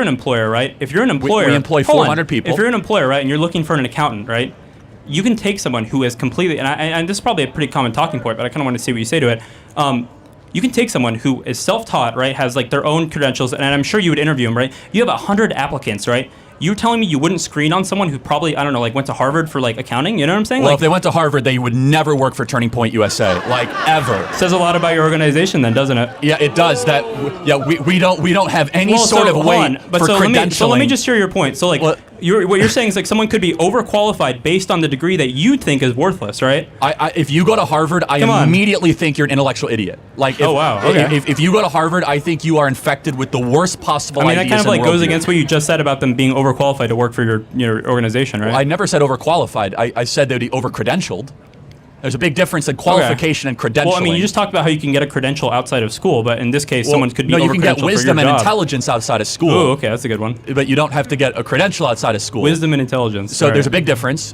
an employer, right? If you're an employer, we employ 400 people. If you're an employer, right, and you're looking for an accountant, right, you can take someone who is completely, and this is probably a pretty common talking point, but I kind of want to see what you say to it. You can take someone who is self-taught, right, has like their own credentials, and I'm sure you would interview them, right? You have 100 applicants, right? You're telling me you wouldn't screen on someone who probably, I don't know, like went to Harvard for like accounting? You know what I'm saying? Well, like, if they went to Harvard, they would never work for Turning Point USA, like ever. Says a lot about your organization, then, doesn't it? Yeah, it does. We don't have any sort of weight for credentialing. So let me just hear your point. So like, what you're saying is like someone could be overqualified based on the degree that you think is worthless, right? If you go to Harvard, I immediately think you're an intellectual idiot. Like, oh wow, okay. If you go to Harvard, I think you are infected with the worst possible ideas. I mean, that kind of like goes against what you just said about them being overqualified to work for your organization, right? Well, I never said overqualified. I said they'd be overcredentialed. There's a big difference in qualification and credentialing. Well, I mean, you just talked about how you can get a credential outside of school, but in this case, someone could be overcredentialed for your job. No, you can get wisdom and intelligence outside of school. Oh, okay, that's a good one. But you don't have to get a credential outside of school. Wisdom and intelligence. So there's a big difference.